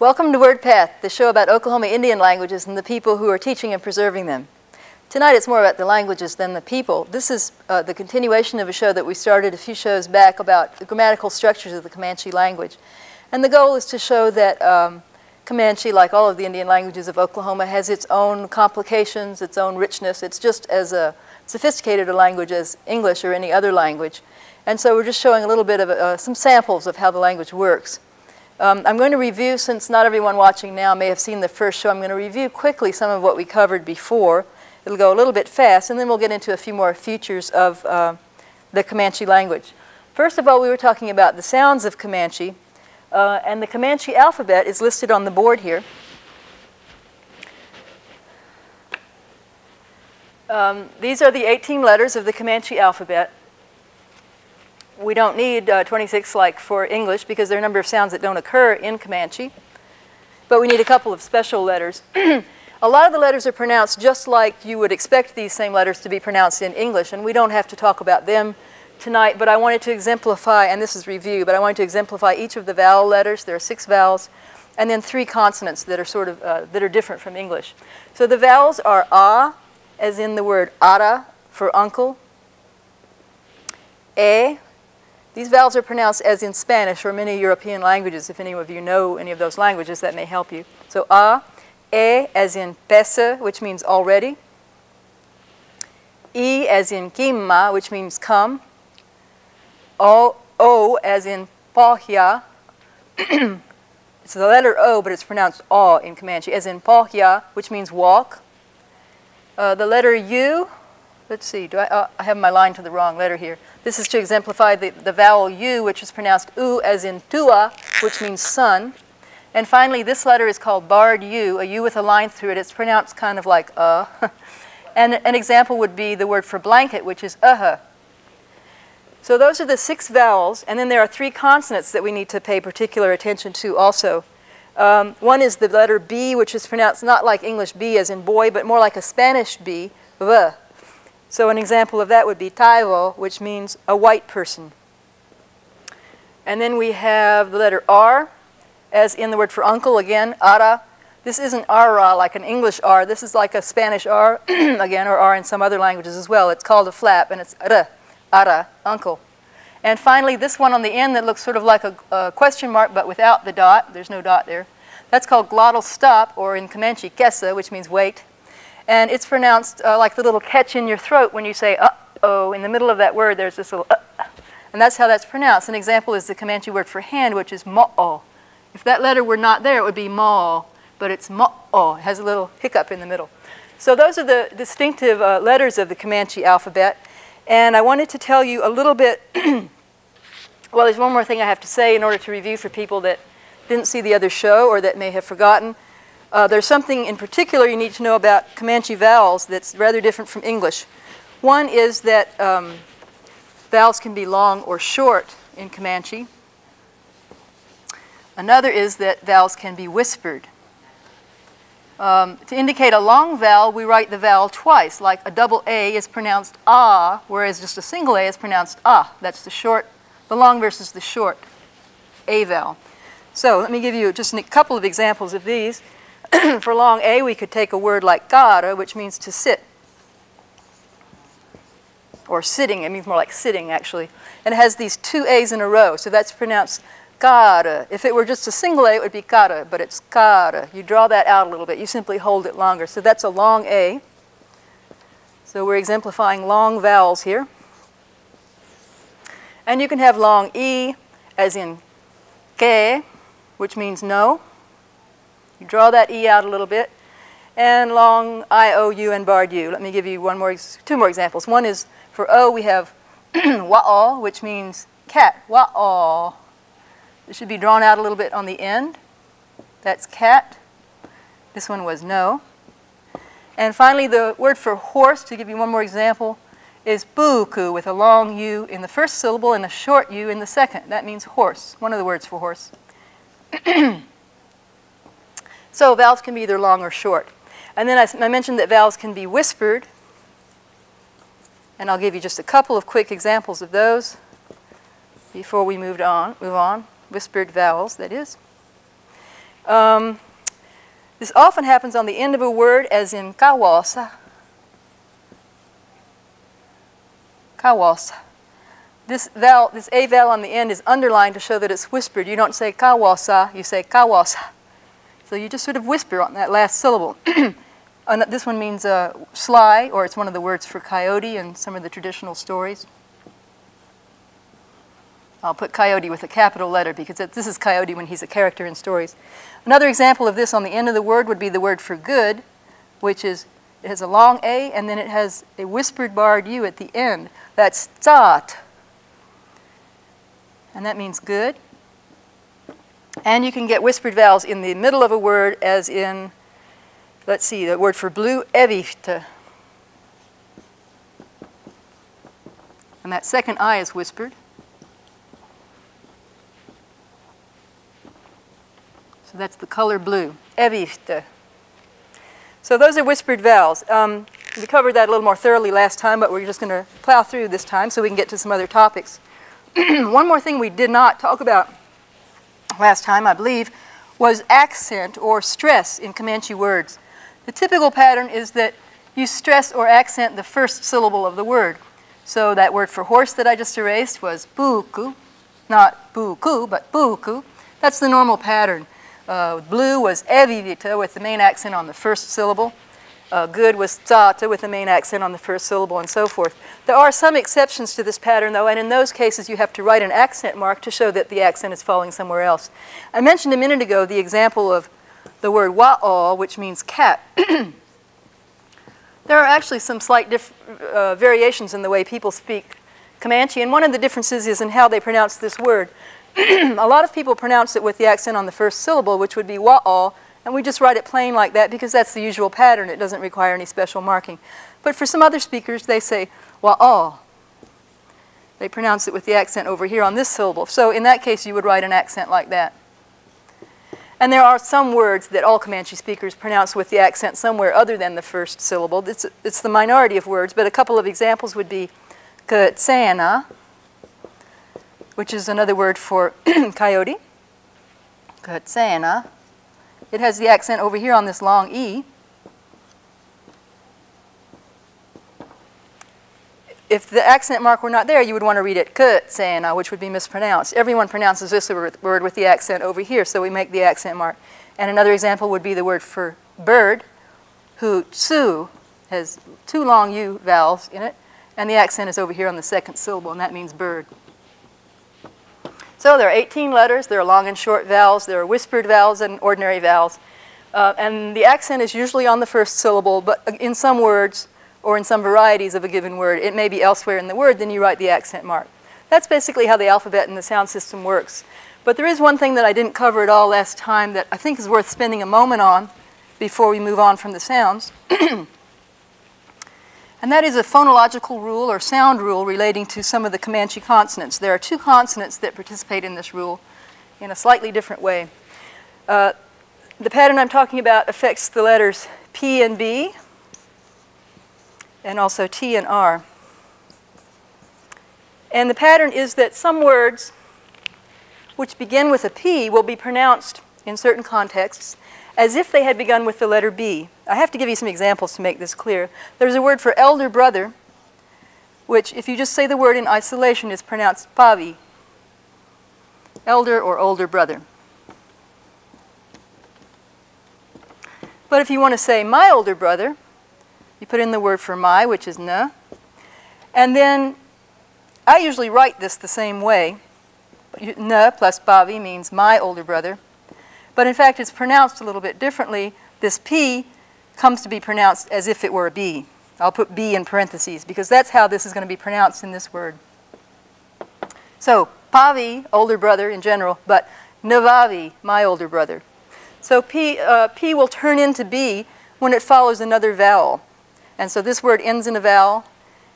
Welcome to Wordpath, the show about Oklahoma Indian languages and the people who are teaching and preserving them. Tonight it's more about the languages than the people. This is the continuation of a show that we started a few shows back about the grammatical structures of the Comanche language. And the goal is to show that Comanche, like all of the Indian languages of Oklahoma, has its own complications, its own richness. It's just as sophisticated a language as English or any other language. And so we're just showing a little bit of some samples of how the language works. I'm going to review, since not everyone watching now may have seen the first show, I'm going to review quickly some of what we covered before. It'll go a little bit fast, and then we'll get into a few more features of the Comanche language. First of all, we were talking about the sounds of Comanche, and the Comanche alphabet is listed on the board here. These are the 18 letters of the Comanche alphabet. We don't need 26 like for English because there are a number of sounds that don't occur in Comanche. But we need a couple of special letters. A lot of the letters are pronounced just like you would expect these same letters to be pronounced in English, and we don't have to talk about them tonight, but I wanted to exemplify, and this is review, but I wanted to exemplify each of the vowel letters. There are 6 vowels, and then 3 consonants that are sort of that are different from English. So the vowels are A, as in the word ara for uncle, E. These vowels are pronounced as in Spanish or many European languages. If any of you know any of those languages, that may help you. So A, E as in pesa, which means already. E as in kimma, which means come. O as in pohya. It's the letter O, but it's pronounced aw in Comanche, as in pohya, which means walk. The letter U, let's see, I have my line to the wrong letter here. This is to exemplify the vowel U, which is pronounced U as in tua, which means sun. And finally, this letter is called barred U, a U with a line through it. It's pronounced kind of like And an example would be the word for blanket, which is So those are the 6 vowels, and then there are 3 consonants that we need to pay particular attention to also. One is the letter B, which is pronounced not like English B as in boy, but more like a Spanish B, v. So an example of that would be taivo, which means a white person. And then we have the letter R, as in the word for uncle, again, ara. This isn't ara like an English R. This is like a Spanish R, again, or R in some other languages as well. It's called a flap, and it's ara, uncle. And finally, this one on the end that looks sort of like a question mark, but without the dot. There's no dot there. That's called glottal stop, or in Comanche, kesa, which means wait. And it's pronounced like the little catch in your throat when you say uh-oh. In the middle of that word, there's this little and that's how that's pronounced. An example is the Comanche word for hand, which is mo'o. If that letter were not there, it would be mo, but it's mo'o. It has a little hiccup in the middle. So those are the distinctive letters of the Comanche alphabet. And I wanted to tell you a little bit, well, there's one more thing I have to say in order to review for people that didn't see the other show or that may have forgotten. There's something in particular you need to know about Comanche vowels that's rather different from English. One is that vowels can be long or short in Comanche. Another is that vowels can be whispered. To indicate a long vowel, we write the vowel twice, like a double A is pronounced ah, whereas just a single A is pronounced ah. That's the long versus the short A vowel. So let me give you just a couple of examples of these. For long A, we could take a word like cara, which means to sit. Or sitting, it means more like sitting, actually. And it has these 2 A's in a row, so that's pronounced cara. If it were just a single A, it would be cara, but it's cara. You draw that out a little bit. You simply hold it longer. So that's a long A. So we're exemplifying long vowels here. And you can have long E, as in que, which means no. You draw that E out a little bit. And long I-O-U and barred U. Let me give you 2 more examples. One is for O, we have wa'o, which means cat. Wa'o. It should be drawn out a little bit on the end. That's cat. This one was no. And finally, the word for horse, to give you one more example, is buku, with a long U in the first syllable and a short U in the second. That means horse, one of the words for horse. So vowels can be either long or short. And then I mentioned that vowels can be whispered. And I'll give you just a couple of quick examples of those before we move on. Whispered vowels, that is. This often happens on the end of a word, as in kawasa. Kawasa. This A vowel on the end is underlined to show that it's whispered. You don't say kawasa, you say kawasa. So you just sort of whisper on that last syllable. This one means sly, or it's one of the words for coyote in some of the traditional stories. I'll put coyote with a capital letter because this is coyote when he's a character in stories. Another example of this on the end of the word would be the word for good, which is, it has a long A and then it has a whispered barred U at the end. That's tsat. And that means good. And you can get whispered vowels in the middle of a word, as in, let's see, the word for blue, evihte. And that second I is whispered. So that's the color blue, evihte. So those are whispered vowels. We covered that a little more thoroughly last time, but we're just going to plow through this time so we can get to some other topics. One more thing we did not talk about last time, I believe, was accent or stress in Comanche words. The typical pattern is that you stress or accent the first syllable of the word. So that word for horse that I just erased was buku, not buku, but buku. That's the normal pattern. Blue was evivita with the main accent on the first syllable. Good was tsata with the main accent on the first syllable, and so forth. There are some exceptions to this pattern, though, and in those cases you have to write an accent mark to show that the accent is falling somewhere else. I mentioned a minute ago the example of the word wa'o, which means cat. There are actually some slight variations in the way people speak Comanche, and one of the differences is in how they pronounce this word. A lot of people pronounce it with the accent on the first syllable, which would be wa'o, and we just write it plain like that because that's the usual pattern. It doesn't require any special marking. But for some other speakers, they say wa'o. They pronounce it with the accent over here on this syllable. So in that case, you would write an accent like that. And there are some words that all Comanche speakers pronounce with the accent somewhere other than the first syllable. It's the minority of words, but a couple of examples would be k'tsana, which is another word for coyote. K'tsana. It has the accent over here on this long E. If the accent mark were not there, you would want to read it k'tsana, which would be mispronounced. Everyone pronounces this word with the accent over here, so we make the accent mark. And another example would be the word for bird, who tsu has two long U vowels in it, and the accent is over here on the second syllable, and that means bird. So there are 18 letters. There are long and short vowels. There are whispered vowels and ordinary vowels. And the accent is usually on the first syllable, but in some words, or in some varieties of a given word, it may be elsewhere in the word, then you write the accent mark. That's basically how the alphabet and the sound system works. But there is one thing that I didn't cover at all last time that I think is worth spending a moment on before we move on from the sounds. And that is a phonological rule or sound rule relating to some of the Comanche consonants. There are two consonants that participate in this rule in a slightly different way. The pattern I'm talking about affects the letters P and B, and also T and R. And the pattern is that some words which begin with a P will be pronounced in certain contexts as if they had begun with the letter B. I have to give you some examples to make this clear. There's a word for elder brother, which if you just say the word in isolation is pronounced pavi, elder or older brother. But if you want to say my older brother, you put in the word for my, which is na. And then I usually write this the same way. Na plus pavi means my older brother. But in fact, it's pronounced a little bit differently. This P comes to be pronounced as if it were a B. I'll put B in parentheses because that's how this is going to be pronounced in this word. So pavi, older brother in general, but navavi, my older brother. So P will turn into B when it follows another vowel. And so this word ends in a vowel,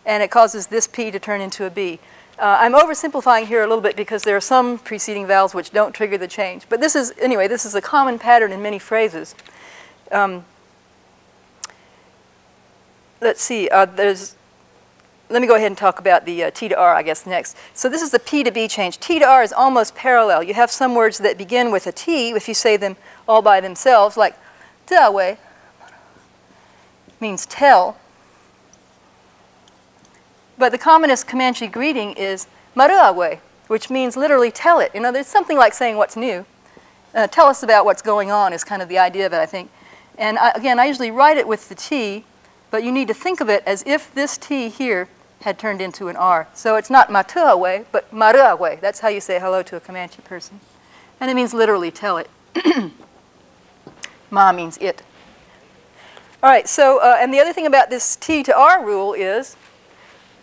and it causes this P to turn into a B. I'm oversimplifying here a little bit because there are some preceding vowels which don't trigger the change. But this is, anyway, this is a common pattern in many phrases. Let's see, there's let me go ahead and talk about the T to R, I guess, next. So this is the P to B change. T to R is almost parallel. You have some words that begin with a T if you say them all by themselves, like dawe means tell. But the commonest Comanche greeting is maruawe, which means literally tell it. You know, there's something like saying what's new. Tell us about what's going on is kind of the idea of it, I think. And again, I usually write it with the T, but you need to think of it as if this T here had turned into an R. So it's not matuawe, but maruawe. That's how you say hello to a Comanche person. And it means literally tell it. Ma means it. All right, so, and the other thing about this T to R rule is,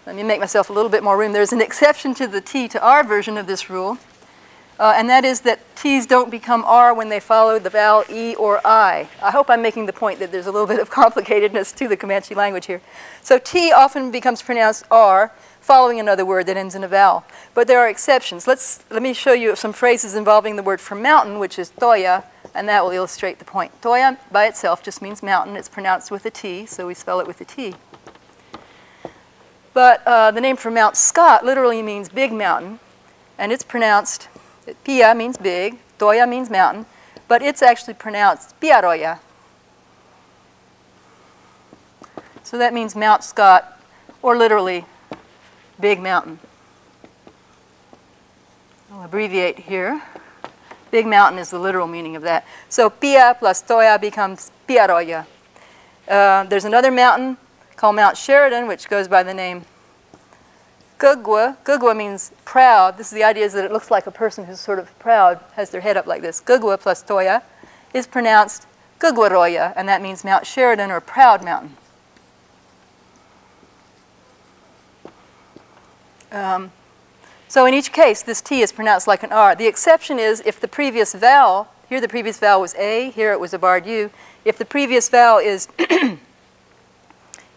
let me make myself a little bit more room. There's an exception to the T to R version of this rule, and that is that T's don't become R when they follow the vowel E or I. I hope I'm making the point that there's a little bit of complicatedness to the Comanche language here. So T often becomes pronounced R following another word that ends in a vowel. But there are exceptions. Let me show you some phrases involving the word for mountain, which is toya, and that will illustrate the point. Toya by itself just means mountain. It's pronounced with a T, so we spell it with a T. But the name for Mount Scott literally means big mountain, and it's pronounced, Pia means big, Toya means mountain, but it's actually pronounced Piaroya. So that means Mount Scott, or literally big mountain. I'll abbreviate here. Big mountain is the literal meaning of that. So Pia plus Toya becomes Piaroya. There's another mountain called Mount Sheridan, which goes by the name Gugwa. Gugwa means proud. This is the idea is that it looks like a person who's sort of proud, has their head up like this. Gugwa plus Toya is pronounced Gugwaroya, and that means Mount Sheridan or proud mountain. So in each case, this T is pronounced like an R. The exception is if the previous vowel, here the previous vowel was A, here it was a barred U. If the previous vowel is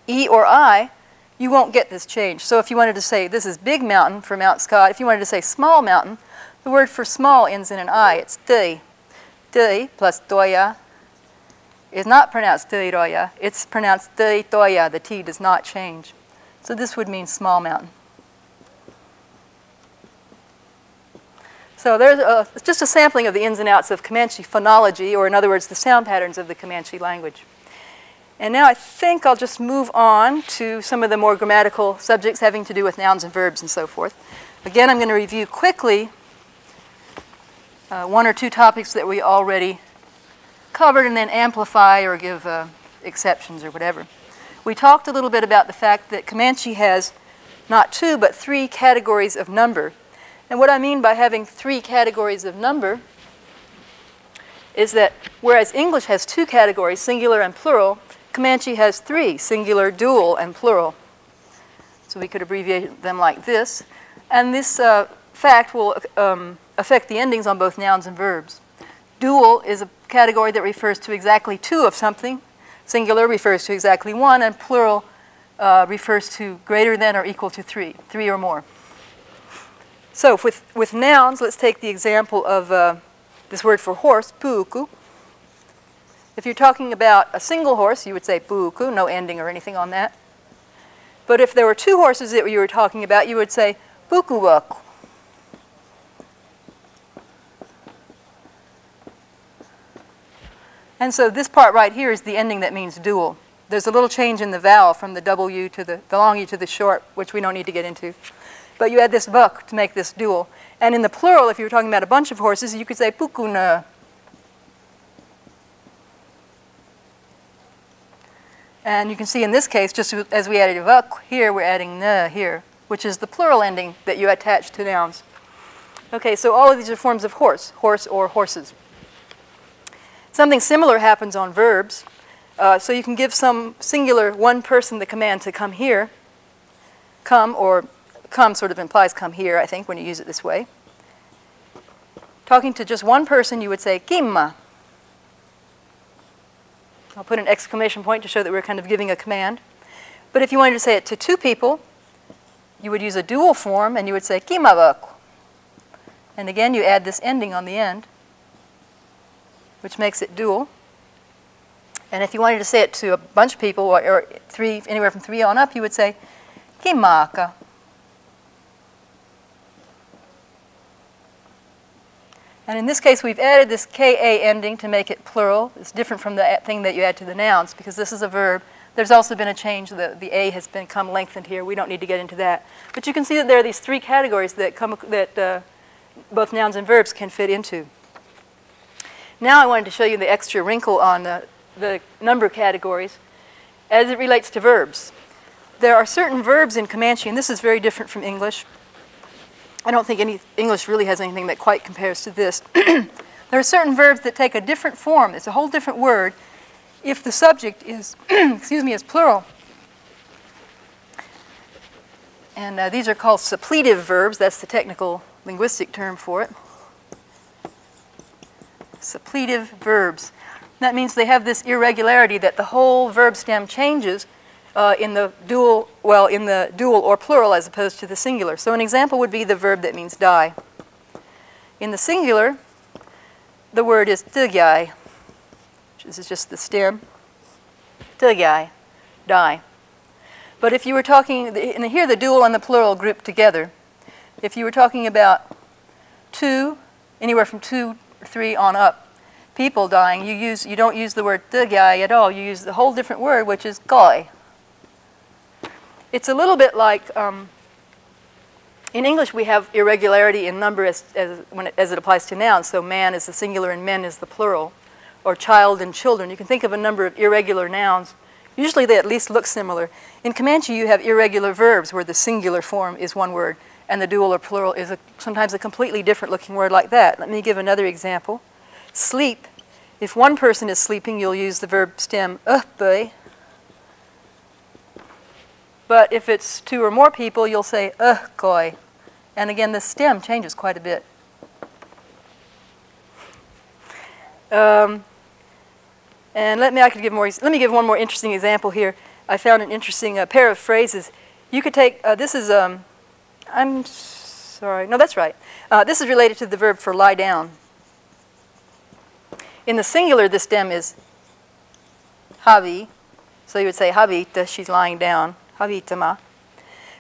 E or I, you won't get this change. So if you wanted to say this is big mountain for Mount Scott, if you wanted to say small mountain, the word for small ends in an I. It's tui. Tui plus toya is not pronounced tuiroya. It's pronounced tui toya. The T does not change. So this would mean small mountain. So there's just a sampling of the ins and outs of Comanche phonology, or in other words, the sound patterns of the Comanche language. And now I think I'll just move on to some of the more grammatical subjects having to do with nouns and verbs and so forth. Again, I'm going to review quickly one or two topics that we already covered and then amplify or give exceptions or whatever. We talked a little bit about the fact that Comanche has not two but three categories of number. And what I mean by having three categories of number is that whereas English has two categories, singular and plural, Comanche has three, singular, dual, and plural. So we could abbreviate them like this. And this fact will affect the endings on both nouns and verbs. Dual is a category that refers to exactly two of something. Singular refers to exactly one, and plural refers to greater than or equal to three or more. So with nouns, let's take the example of this word for horse, puuku. If you're talking about a single horse, you would say puuku, no ending or anything on that. But if there were two horses that you were talking about, you would say pukuwaku. And so this part right here is the ending that means dual. There's a little change in the vowel from the double U to the long U to the short, which we don't need to get into. But you add this vuk to make this dual. And in the plural, if you were talking about a bunch of horses, you could say pukuna. And you can see in this case, just as we added vuk here, we're adding na here, which is the plural ending that you attach to nouns. Okay, so all of these are forms of horse or horses. Something similar happens on verbs. So you can give some singular one person the command to come here. Come, or come sort of implies come here, I think, when you use it this way. Talking to just one person, you would say kimma. I'll put an exclamation point to show that we're kind of giving a command. But if you wanted to say it to two people, you would use a dual form, and you would say kimavaku. And again, you add this ending on the end, which makes it dual. And if you wanted to say it to a bunch of people, or three, anywhere from three on up, you would say Kimaka. And in this case, we've added this ka ending to make it plural. It's different from the thing that you add to the nouns because this is a verb. There's also been a change. The a has become lengthened here. We don't need to get into that. But you can see that there are these three categories that both nouns and verbs can fit into. Now I wanted to show you the extra wrinkle on the number categories as it relates to verbs. There are certain verbs in Comanche, and this is very different from English. I don't think any English really has anything that quite compares to this. There are certain verbs that take a different form. It's a whole different word if the subject is, is plural. And these are called suppletive verbs. That's the technical linguistic term for it. Suppletive verbs. That means they have this irregularity that the whole verb stem changes in the dual or plural as opposed to the singular. So an example would be the verb that means die. In the singular, the word is tegyai, which is just the stem. Tegyai, die. But if you were talking, and here the dual and the plural grouped together, if you were talking about two, anywhere from 2 or 3 on up, people dying, you don't use the word tegyai at all. You use the whole different word, which is goi. It's a little bit like, in English we have irregularity in number as it applies to nouns. So man is the singular and men is the plural. Or child and children. You can think of a number of irregular nouns. Usually they at least look similar. In Comanche you have irregular verbs where the singular form is one word and the dual or plural is sometimes a completely different looking word like that. Let me give another example. Sleep. If one person is sleeping, you'll use the verb stem uhbei. But if it's 2 or more people, you'll say koi. And again, the stem changes quite a bit. And let me give one more interesting example here. I found an interesting pair of phrases. You could take, this is, I'm sorry, no, that's right. This is related to the verb for lie down. In the singular, the stem is havi. So you would say havita, she's lying down. Havitama.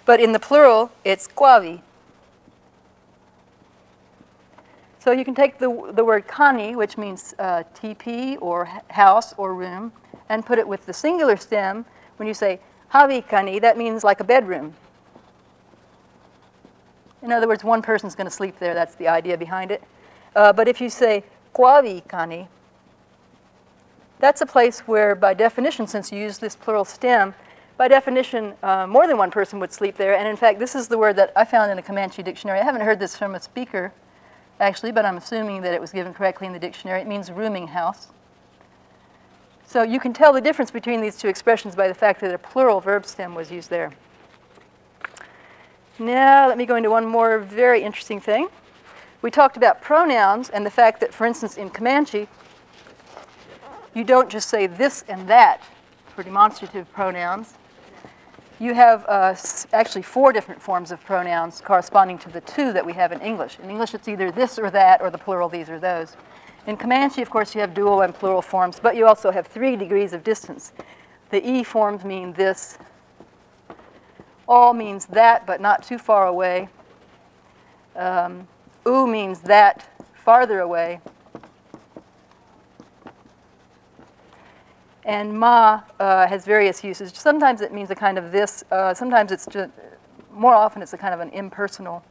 But in the plural, it's kwavi. So you can take the word kani, which means TP or house or room, and put it with the singular stem. When you say havi kani, that means like a bedroom. In other words, one person's going to sleep there. That's the idea behind it. But if you say kwavi kani, that's a place where, by definition, since you use this plural stem, by definition, more than one person would sleep there. And in fact, this is the word that I found in a Comanche dictionary. I haven't heard this from a speaker, actually, but I'm assuming that it was given correctly in the dictionary. It means rooming house. So you can tell the difference between these two expressions by the fact that a plural verb stem was used there. Now let me go into one more very interesting thing. We talked about pronouns and the fact that, for instance, in Comanche, you don't just say this and that for demonstrative pronouns. You have actually 4 different forms of pronouns corresponding to the 2 that we have in English. In English, it's either this or that, or the plural, these or those. In Comanche, of course, you have dual and plural forms, but you also have 3 degrees of distance. The E forms mean this. All means that, but not too far away. U means that, farther away. And ma has various uses. Sometimes it means a kind of this. Sometimes it's just, more often it's a kind of an impersonal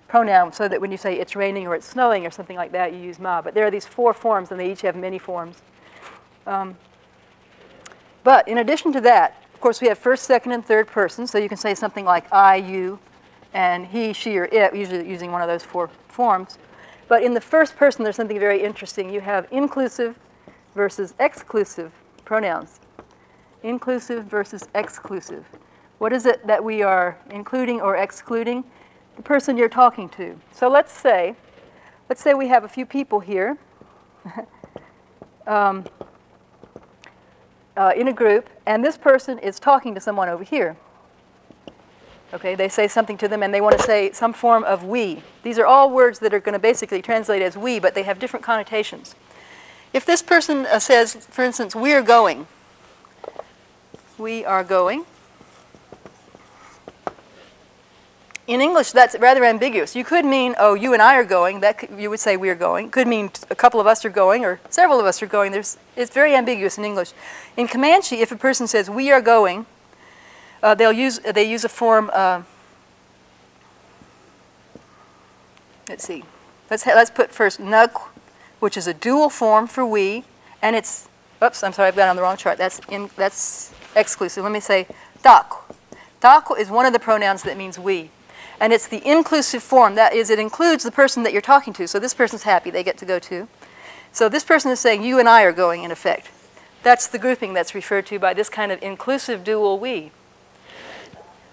pronoun, so that when you say it's raining or it's snowing or something like that, you use ma. But there are these 4 forms, and they each have many forms. But in addition to that, of course, we have first, second, and third person. So you can say something like I, you, and he, she, or it, usually using one of those 4 forms. But in the first person, there's something very interesting. You have inclusive versus exclusive pronouns. Inclusive versus exclusive. What is it that we are including or excluding? The person you're talking to. So let's say we have a few people here in a group, and this person is talking to someone over here. Okay, they say something to them, and they want to say some form of we. These are all words that are going to basically translate as we, but they have different connotations. If this person says, for instance, we are going. We are going. In English, that's rather ambiguous. You could mean, oh, you and I are going. You would say we are going. It could mean a couple of us are going or several of us are going. It's very ambiguous in English. In Comanche, if a person says we are going, they use a form. Let's see. Let's put first nug, which is a dual form for we, and it's. Oops, I'm sorry, I've got it on the wrong chart. That's exclusive. Let me say taku. Taku is one of the pronouns that means we. And it's the inclusive form. That is, it includes the person that you're talking to. So this person's happy, they get to go too. So this person is saying you and I are going, in effect. That's the grouping that's referred to by this kind of inclusive dual we.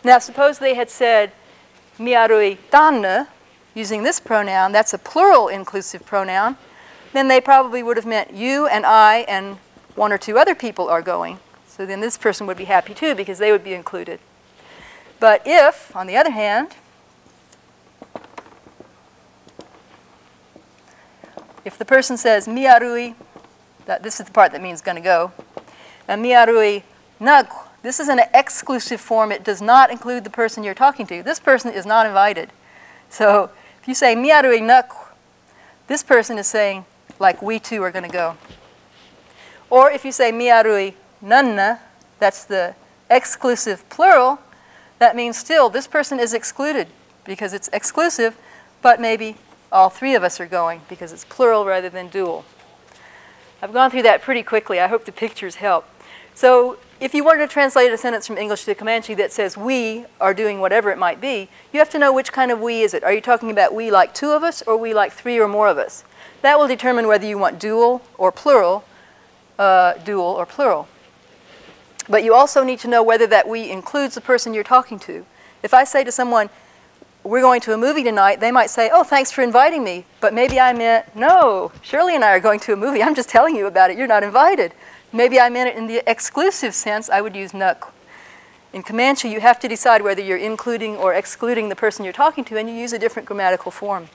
Now suppose they had said miarui tanna, using this pronoun, that's a plural inclusive pronoun, then they probably would have meant you and I and one or two other people are going. So then this person would be happy too because they would be included. But if, on the other hand, if the person says miarui, this is the part that means going to go, and miarui nag, this is an exclusive form. It does not include the person you're talking to. This person is not invited. So if you say miarui nag, this person is saying, like, we too are going to go. Or if you say miarui nanna, that's the exclusive plural, that means still this person is excluded because it's exclusive, but maybe all three of us are going because it's plural rather than dual. I've gone through that pretty quickly. I hope the pictures help. So if you wanted to translate a sentence from English to Comanche that says we are doing whatever it might be, you have to know which kind of we is it. Are you talking about we like two of us or we like three or more of us? That will determine whether you want dual or plural. But you also need to know whether that we includes the person you're talking to. If I say to someone, we're going to a movie tonight, they might say, oh, thanks for inviting me. But maybe I meant, no, Shirley and I are going to a movie. I'm just telling you about it. You're not invited. Maybe I meant it in the exclusive sense. I would use nuk. In Comanche, you have to decide whether you're including or excluding the person you're talking to, and you use a different grammatical form.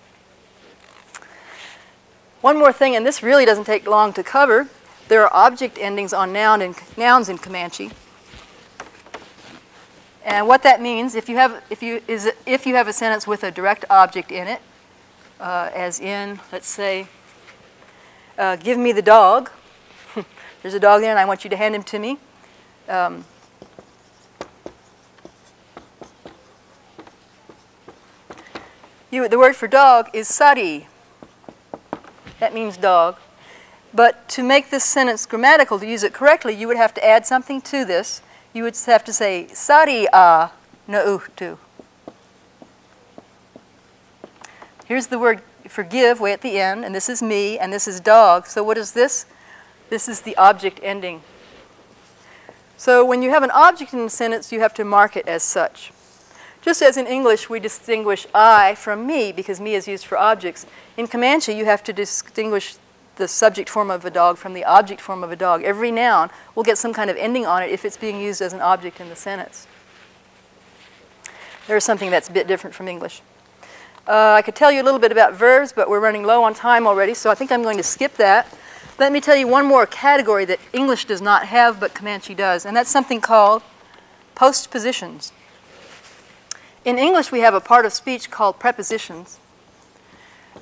One more thing, and this really doesn't take long to cover. There are object endings on nouns in Comanche. And what that means, if you have a sentence with a direct object in it, as in, let's say, give me the dog. There's a dog there and I want you to hand him to me. The word for dog is sari. That means dog. But to make this sentence grammatical, to use it correctly, you would have to add something to this. You would have to say, sari a nautu. Here's the word for give way at the end, and this is me, and this is dog. So what is this? This is the object ending. So when you have an object in a sentence, you have to mark it as such. Just as in English, we distinguish I from me, because me is used for objects. In Comanche, you have to distinguish the subject form of a dog from the object form of a dog. Every noun will get some kind of ending on it if it's being used as an object in the sentence. There's something that's a bit different from English. I could tell you a little bit about verbs, but we're running low on time already, so I think I'm going to skip that. Let me tell you one more category that English does not have, but Comanche does, and that's something called postpositions. In English, we have a part of speech called prepositions.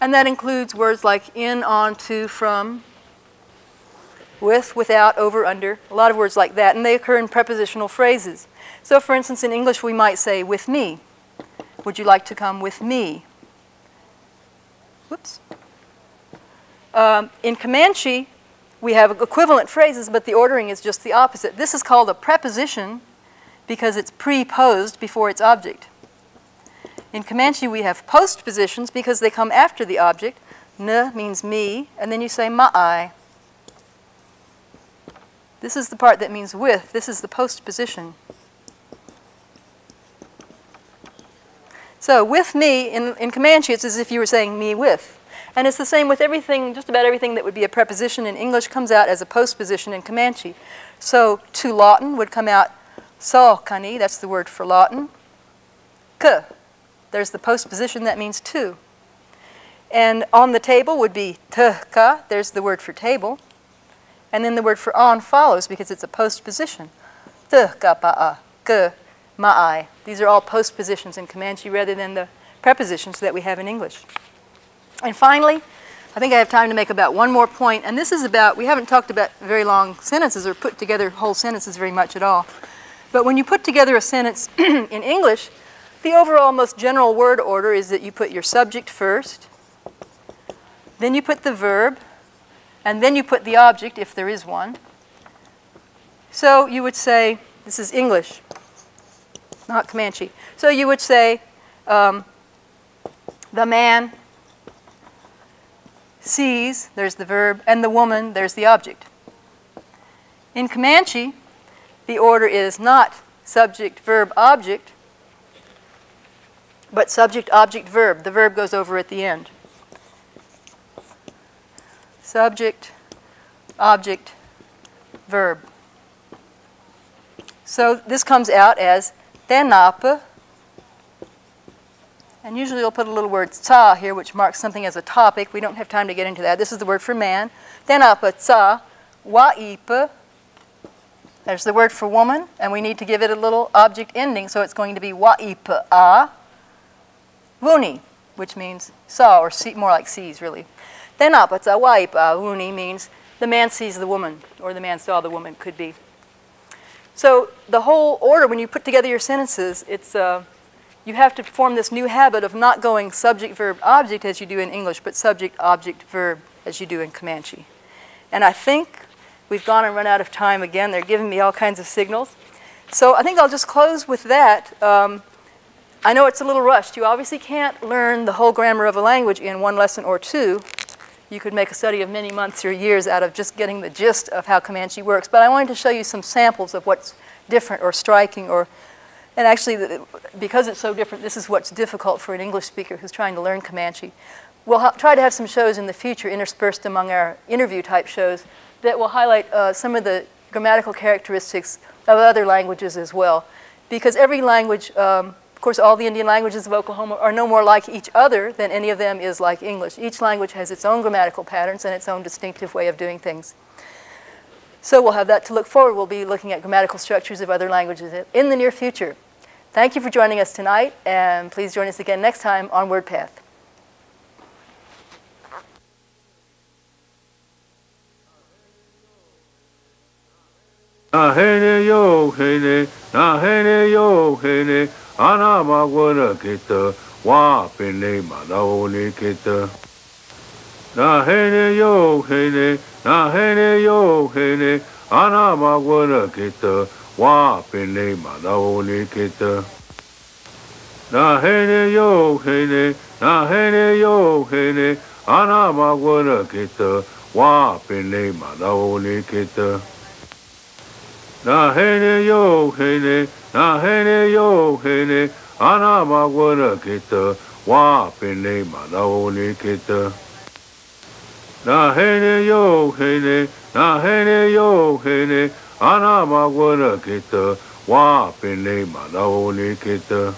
And that includes words like in, on, to, from, with, without, over, under, a lot of words like that, and they occur in prepositional phrases. So for instance, in English we might say, with me. Would you like to come with me? Whoops. In Comanche, we have equivalent phrases, but the ordering is just the opposite. This is called a preposition because it's preposed before its object. In Comanche, we have postpositions because they come after the object. N means me, and then you say ma'ai. This is the part that means with. This is the postposition. So with me, in Comanche, it's as if you were saying me with. And it's the same with everything, just about everything that would be a preposition in English comes out as a postposition in Comanche. So to Lawton would come out so kani, that's the word for Lawton. K. There's the postposition that means to. And on the table would be ka, there's the word for table. And then the word for on follows because it's a postposition. Ka pa'a, ka. ma'ai. These are all postpositions in Comanche rather than the prepositions that we have in English. And finally, I think I have time to make about one more point, and this is about, we haven't talked about very long sentences or put together whole sentences very much at all. But when you put together a sentence in English, the overall most general word order is that you put your subject first, then you put the verb, and then you put the object if there is one. So you would say, this is English, not Comanche. So you would say, the man sees, there's the verb, and the woman, there's the object. In Comanche, the order is not subject, verb, object, but subject, object, verb. The verb goes over at the end. Subject, object, verb. So this comes out as tenapa, and usually you'll put a little word tsa here, which marks something as a topic. We don't have time to get into that. This is the word for man. Tenapa tsa waipa. There's the word for woman, and we need to give it a little object ending, so it's going to be waipa a vuni, which means saw, or see, more like sees, really. Tenapa tsa waipa vuni means the man sees the woman, or the man saw the woman, could be. So the whole order, when you put together your sentences, it's you have to form this new habit of not going subject, verb, object as you do in English, but subject, object, verb as you do in Comanche. And I think we've gone and run out of time again. They're giving me all kinds of signals. So I think I'll just close with that. I know it's a little rushed. You obviously can't learn the whole grammar of a language in one lesson or two. You could make a study of many months or years out of just getting the gist of how Comanche works. But I wanted to show you some samples of what's different or striking, and actually, because it's so different, this is what's difficult for an English speaker who's trying to learn Comanche. We'll try to have some shows in the future interspersed among our interview-type shows that will highlight some of the grammatical characteristics of other languages as well. Because every language, of course, all the Indian languages of Oklahoma are no more like each other than any of them is like English. Each language has its own grammatical patterns and its own distinctive way of doing things. So we'll have that to look forward. We'll be looking at grammatical structures of other languages in the near future. Thank you for joining us tonight, and please join us again next time on Wordpath. Na hene yo hene, na hene yo hene, ana magwana kita, wa pene madaone kita. Na hene yo hene, na hene yo hene, ana magwana kita, wa pene madaone kita. Na hene yo hene, na hene yo hene, ana magwana kita, wa pene madaone kita. Na hene yo hene, na hene yo hene, ana magwana kita, wa pene madaone kita. Na hene yo hene, na hene yo hene, ana magwana kita, wa pene madaone kita.